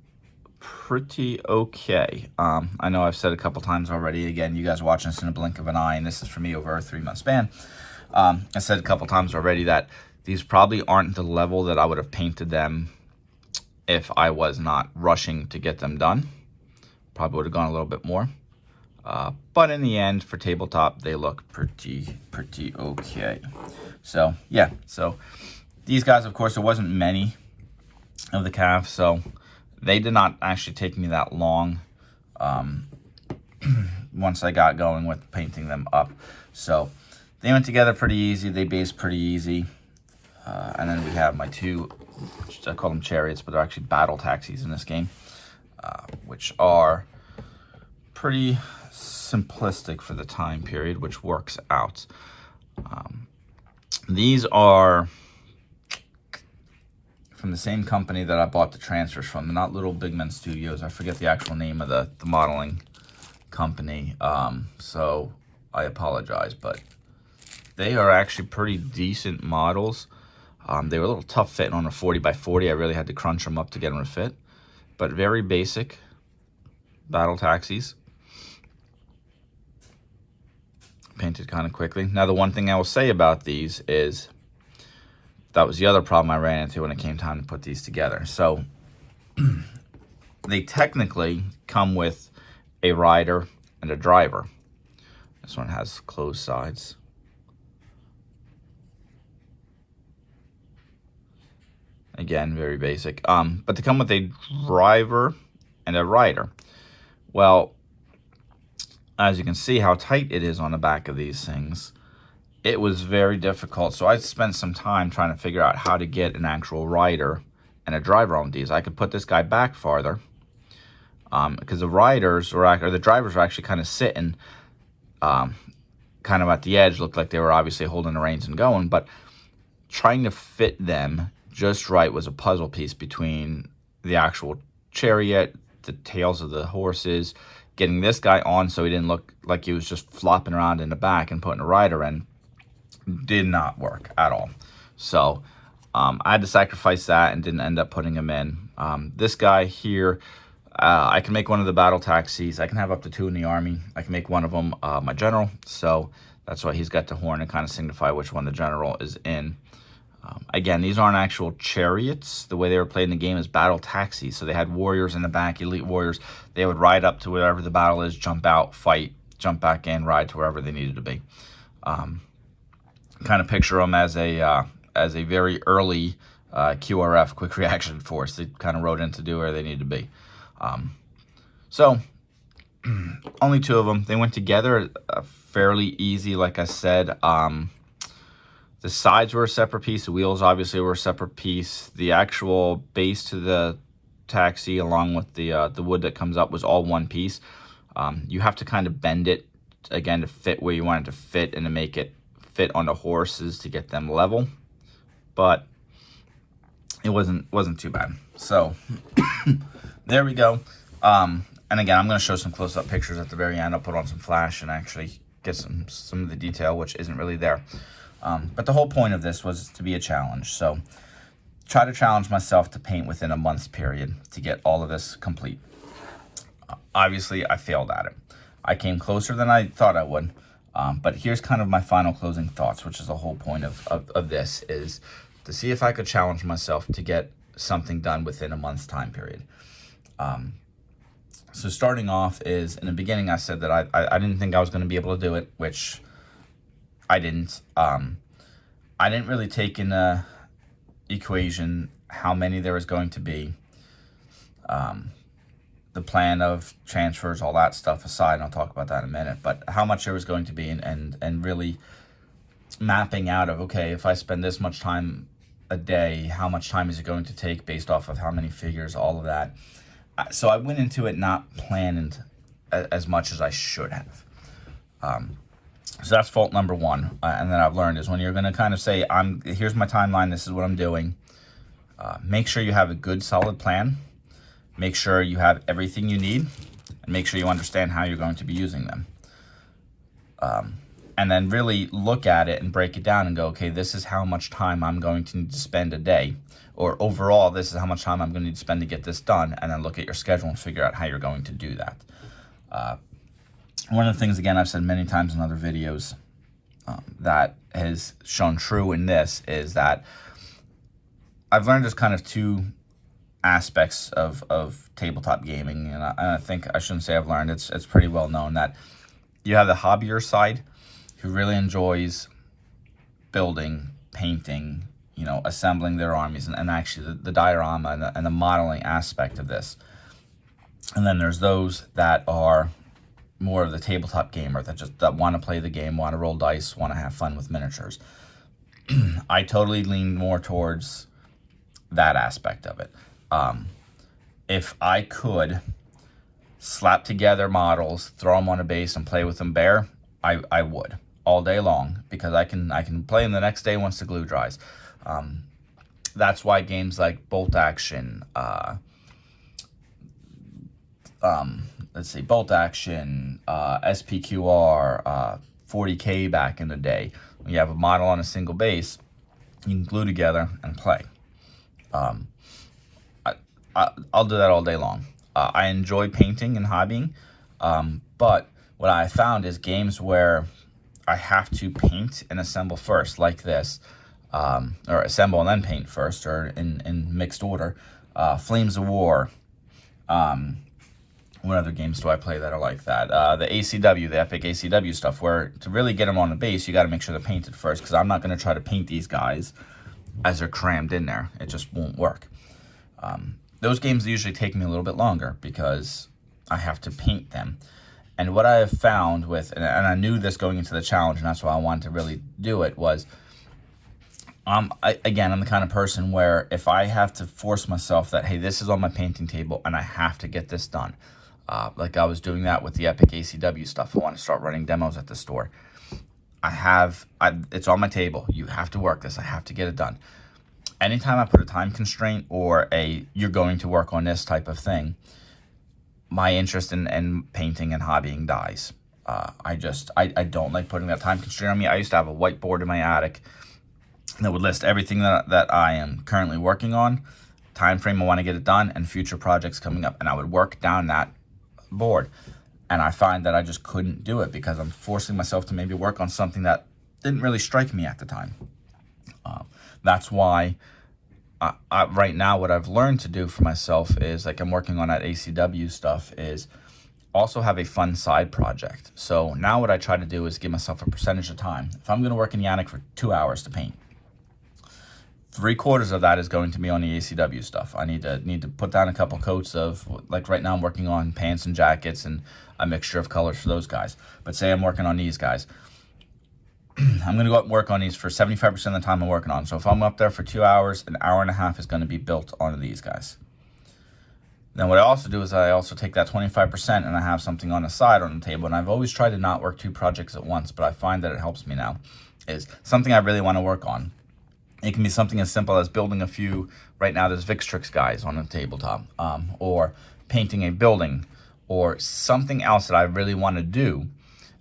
pretty okay. I know I've said a couple times already. Again, you guys watching this in a blink of an eye, and this is for me over a 3-month span. I said a couple times already that these probably aren't the level that I would have painted them if I was not rushing to get them done. Probably would have gone a little bit more. But in the end, for tabletop, they look pretty okay. So, yeah. So, these guys, of course, there wasn't many of the calves, so they did not actually take me that long once I got going with painting them up. So, they went together pretty easy. They based pretty easy. And then we have my 2, I call them chariots, but they're actually battle taxis in this game, which are pretty simplistic for the time period, which works out. These are from the same company that I bought the transfers from. They're not Little Big Men Studios. I forget the actual name of the modeling company, so I apologize, but they are actually pretty decent models. They were a little tough fitting on a 40x40. I really had to crunch them up to get them to fit, but very basic battle taxis. Painted kind of quickly. Now, the one thing I will say about these is that was the other problem I ran into when it came time to put these together. So they technically come with a rider and a driver. This one has closed sides. Again, very basic. But they come with a driver and a rider. Well, as you can see how tight it is on the back of these things, it was very difficult. So I spent some time trying to figure out how to get an actual rider and a driver on these. I could put this guy back farther because the riders or the drivers were actually kind of sitting kind of at the edge. Looked like they were obviously holding the reins and going, but trying to fit them just right was a puzzle piece between the actual chariot, the tails of the horses, getting this guy on so he didn't look like he was just flopping around in the back and putting a rider in. Did not work at all. So I had to sacrifice that and didn't end up putting him in. This guy here, I can make one of the battle taxis. I can have up to 2 in the army. I can make one of them my general. So that's why he's got the horn to kind of signify which one the general is in. Again, these aren't actual chariots. The way they were played in the game is battle taxis. So they had warriors in the back, elite warriors. They would ride up to wherever the battle is, jump out, fight, jump back in, ride to wherever they needed to be. Kind of picture them as a very early QRF, quick reaction force. They kind of rode in to do where they needed to be. So only 2 of them. They went together fairly easy, like I said. The sides were a separate piece. The wheels obviously were a separate piece. The actual base to the taxi, along with the wood that comes up, was all one piece. You have to kind of bend it again to fit where you want it to fit and to make it fit on the horses to get them level. But it wasn't too bad. So there we go. And again, I'm going to show some close-up pictures at the very end. I'll put on some flash and actually get some of the detail, which isn't really there. But the whole point of this was to be a challenge. So try to challenge myself to paint within a month's period to get all of this complete. Obviously, I failed at it. I came closer than I thought I would. But here's kind of my final closing thoughts, which is the whole point of this, is to see if I could challenge myself to get something done within a month's time period. So starting off is, in the beginning, I said that I didn't think I was going to be able to do it, which I didn't. I didn't really take in the equation how many there was going to be. The plan of transfers, all that stuff aside, and I'll talk about that in a minute, but how much there was going to be and really mapping out of, okay, if I spend this much time a day, how much time is it going to take based off of how many figures, all of that. So I went into it not planning as much as I should have. So that's fault number 1. And then I've learned is when you're going to kind of say, here's my timeline, this is what I'm doing. Make sure you have a good, solid plan. Make sure you have everything you need. And make sure you understand how you're going to be using them. And then really look at it and break it down and go, okay, this is how much time I'm going to need to spend a day. Or overall, this is how much time I'm going to need to spend to get this done. And then look at your schedule and figure out how you're going to do that. One of the things, again, I've said many times in other videos that has shown true in this is that I've learned there's kind of 2 aspects of tabletop gaming. And I think I shouldn't say I've learned. It's pretty well known that you have the hobbyist side who really enjoys building, painting, assembling their armies and actually the diorama and the modeling aspect of this. And then there's those that are more of the tabletop gamer that want to play the game, want to roll dice, want to have fun with miniatures. I totally lean more towards that aspect of it. If I could slap together models, throw them on a base and play with them bare, I would all day long, because I can play them the next day once the glue dries. That's why games like Bolt Action, Bolt Action, SPQR, 40K back in the day, when you have a model on a single base, you can glue together and play. I'll do that all day long. I enjoy painting and hobbying, but what I found is games where I have to paint and assemble first, like this, or assemble and then paint first, or in mixed order. Flames of War, What other games do I play that are like that? The ACW, the Epic ACW stuff, where to really get them on the base, you got to make sure they're painted first, because I'm not going to try to paint these guys as they're crammed in there. It just won't work. Those games usually take me a little bit longer because I have to paint them. And what I have found with, and I knew this going into the challenge, and that's why I wanted to really do it, was, again, I'm the kind of person where if I have to force myself that, hey, this is on my painting table and I have to get this done. Like I was doing that with the Epic ACW stuff. I want to start running demos at the store. It's on my table. You have to work this. I have to get it done. Anytime I put a time constraint or you're going to work on this type of thing, my interest in painting and hobbying dies. I don't like putting that time constraint on me. I used to have a whiteboard in my attic that would list everything that I am currently working on, time frame I want to get it done, and future projects coming up. And I would work down that board. And I find that I just couldn't do it because I'm forcing myself to maybe work on something that didn't really strike me at the time. That's why right now what I've learned to do for myself is, like I'm working on that ACW stuff, is also have a fun side project. So now what I try to do is give myself a percentage of time. If I'm going to work in the attic for 2 hours to paint, 3/4 of that is going to be on the ACW stuff. I need to put down a couple coats of, like right now I'm working on pants and jackets and a mixture of colors for those guys. But say I'm working on these guys. I'm going to go up and work on these for 75% of the time I'm working on. So if I'm up there for 2 hours, an hour and a half is going to be built onto these guys. Then what I also do is I also take that 25% and I have something on the side on the table. And I've always tried to not work 2 projects at once, but I find that it helps me now. Is something I really want to work on. It can be something as simple as building a few, right now there's Victrix guys on the tabletop, or painting a building, or something else that I really want to do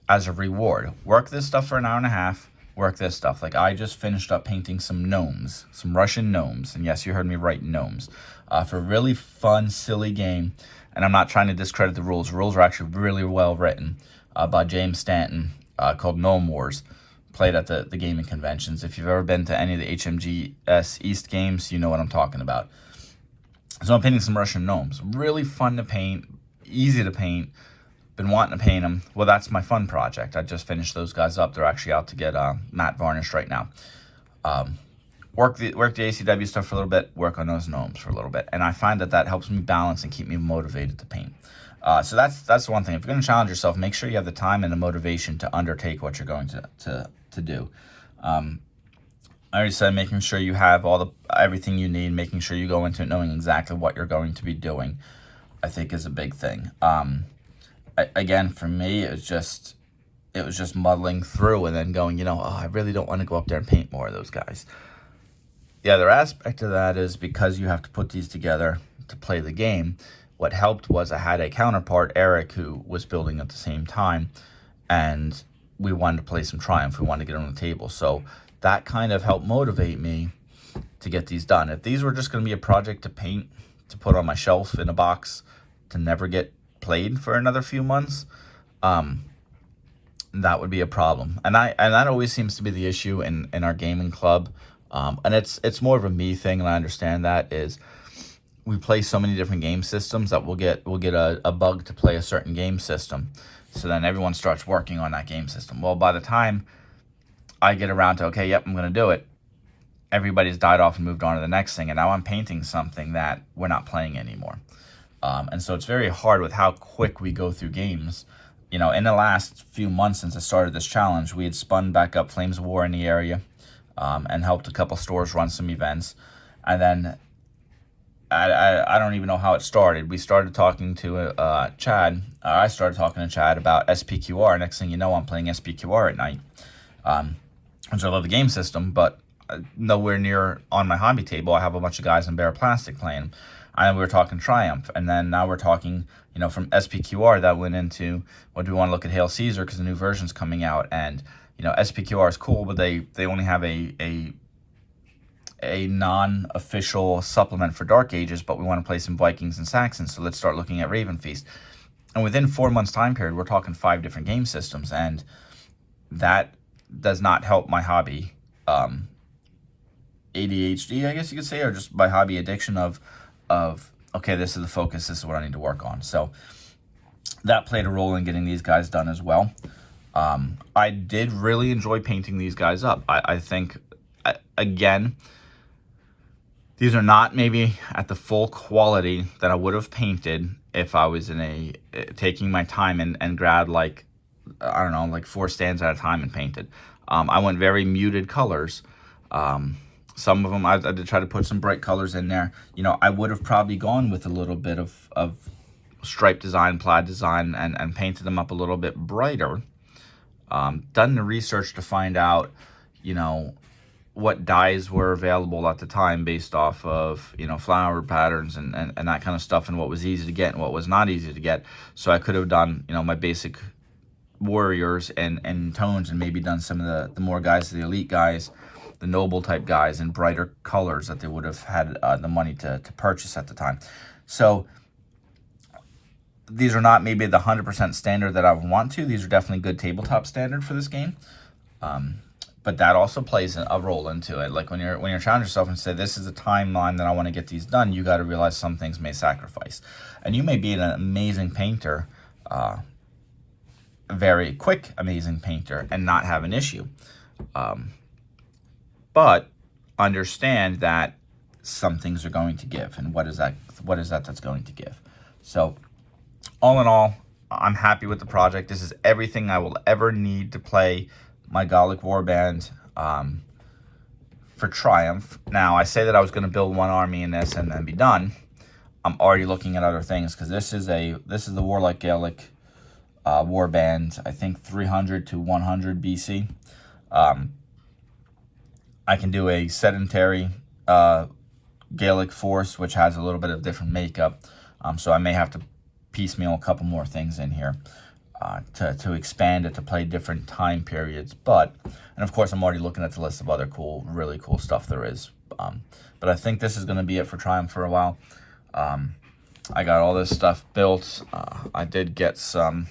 as a reward. Work this stuff for an hour and a half, work this stuff. Like I just finished up painting some gnomes, some Russian gnomes. And yes, you heard me right, gnomes. For a really fun, silly game. And I'm not trying to discredit the rules. The rules are actually really well written by James Stanton, called Gnome Wars. Played at the gaming conventions. If you've ever been to any of the HMGS East games, you know what I'm talking about. So I'm painting some Russian gnomes. Really fun to paint, easy to paint. Been wanting to paint them. Well, that's my fun project. I just finished those guys up. They're actually out to get matte varnished right now. Work the ACW stuff for a little bit, work on those gnomes for a little bit. And I find that helps me balance and keep me motivated to paint. So that's one thing. If you're going to challenge yourself, make sure you have the time and the motivation to undertake what you're going to do. I already said making sure you have everything you need, making sure you go into it knowing exactly what you're going to be doing, I think is a big thing. Again, for me, it was just muddling through and then going, I really don't want to go up there and paint more of those guys. The other aspect of that is because you have to put these together to play the game. What helped was I had a counterpart, Eric, who was building at the same time, and we wanted to play some Triumph. We wanted to get on the table. So that kind of helped motivate me to get these done. If these were just going to be a project to paint, to put on my shelf in a box, to never get played for another few months, that would be a problem. And that always seems to be the issue in our gaming club. And it's more of a me thing, and I understand that, is we play so many different game systems that we'll get a bug to play a certain game system. So then everyone starts working on that game system. Well, by the time I get around to, okay, yep, I'm going to do it, everybody's died off and moved on to the next thing. And now I'm painting something that we're not playing anymore. And so it's very hard with how quick we go through games. In the last few months since I started this challenge, we had spun back up Flames of War in the area and helped a couple stores run some events. And then I don't even know how it started. We started talking to Chad. I started talking to Chad about SPQR. Next thing you know, I'm playing SPQR at night. Which I love the game system, but nowhere near on my hobby table. I have a bunch of guys in Bare Plastic playing. And we were talking Triumph. And then now we're talking, from SPQR that went into, what do we want to look at Hail Caesar because the new version's coming out. And, SPQR is cool, but they only have a non-official supplement for Dark Ages, but we want to play some Vikings and Saxons, so let's start looking at Raven Feast. And within 4 months time period, we're talking 5 different game systems, and that does not help my hobby ADHD, I guess you could say, or just my hobby addiction of okay, this is the focus, this is what I need to work on. So that played a role in getting these guys done as well. I did really enjoy painting these guys up. I think, again, these are not maybe at the full quality that I would have painted if I was in taking my time and grabbed like, I don't know, like 4 stands at a time and painted. I went very muted colors. Some of them, I did try to put some bright colors in there. You know, I would have probably gone with a little bit of stripe design, plaid design, and painted them up a little bit brighter. Done the research to find out, you know, what dyes were available at the time based off of, you know, flower patterns and that kind of stuff, and what was easy to get and what was not easy to get. So I could have done, you know, my basic warriors and tones, and maybe done some of the more guys, the elite guys, the noble type guys, in brighter colors that they would have had the money to purchase at the time. So these are not maybe the 100% standard that I would want to. These are definitely good tabletop standard for this game. But that also plays a role into it. Like when you're challenging yourself and say, this is a timeline that I want to get these done, you got to realize some things may sacrifice. And you may be an amazing painter, a very quick, amazing painter, and not have an issue. But understand that some things are going to give, and what is that that's going to give. So all in all, I'm happy with the project. This is everything I will ever need to play my Gallic Warband for Triumph. Now, I say that I was going to build one army in this and then be done. I'm already looking at other things, because this is the Warlike Gaelic Warband, I think 300 to 100 BC. I can do a sedentary Gaelic force, which has a little bit of different makeup. So I may have to piecemeal a couple more things in here to expand it to play different time periods. And of course, I'm already looking at the list of other really cool stuff there is. But I think this is going to be it for Triumph for a while. I got all this stuff built. I did get some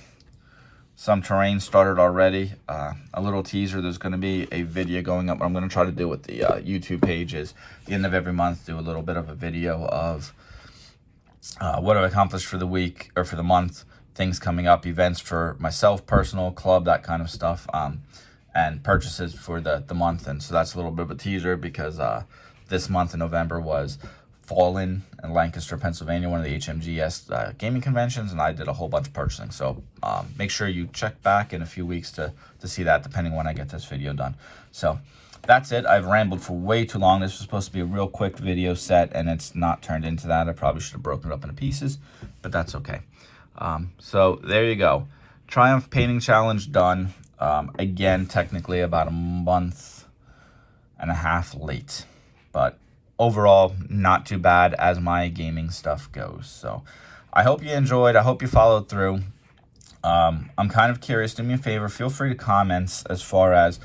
terrain started already. A little teaser, there's going to be a video going up. What I'm going to try to do with the YouTube page is, at the end of every month, do a little bit of a video of what I've accomplished for the week or for the month, things coming up, events for myself, personal, club, that kind of stuff, and purchases for the month. And so that's a little bit of a teaser, because this month in November was Fallen in Lancaster, Pennsylvania, one of the HMGS gaming conventions, and I did a whole bunch of purchasing. So make sure you check back in a few weeks to see that, depending when I get this video done. So that's it. I've rambled for way too long. This was supposed to be a real quick video set, and it's not turned into that. I probably should have broken it up into pieces, but that's okay. So there you go. Triumph Painting Challenge done. Again, technically about a month and a half late, but overall, not too bad as my gaming stuff goes. So I hope you enjoyed. I hope you followed through. I'm kind of curious. Do me a favor. Feel free to comment as far as,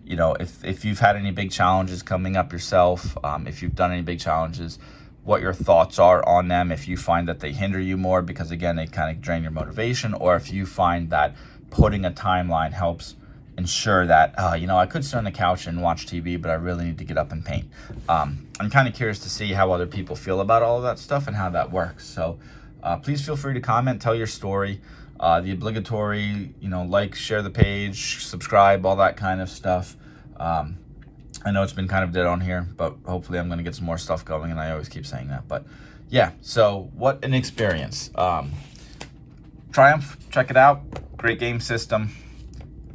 you know, if you've had any big challenges coming up yourself, if you've done any big challenges, what your thoughts are on them, if you find that they hinder you more because, again, they kind of drain your motivation, or if you find that putting a timeline helps ensure that, you know, I could sit on the couch and watch TV, but I really need to get up and paint. I'm kind of curious to see how other people feel about all of that stuff and how that works. So please feel free to comment, tell your story. The obligatory, you know, like, share the page, subscribe, all that kind of stuff. I know it's been kind of dead on here, but hopefully I'm going to get some more stuff going, and I always keep saying that. But yeah, so what an experience. Triumph, check it out. Great game system.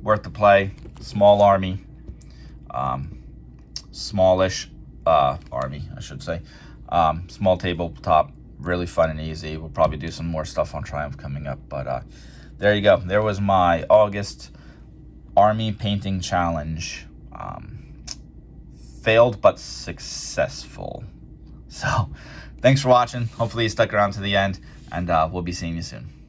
Worth the play. Small army. Smallish army, I should say. Small tabletop. Really fun and easy. We'll probably do some more stuff on Triumph coming up. But there you go. There was my August Army Painting Challenge. Failed but successful. So thanks for watching. Hopefully you stuck around to the end, and we'll be seeing you soon.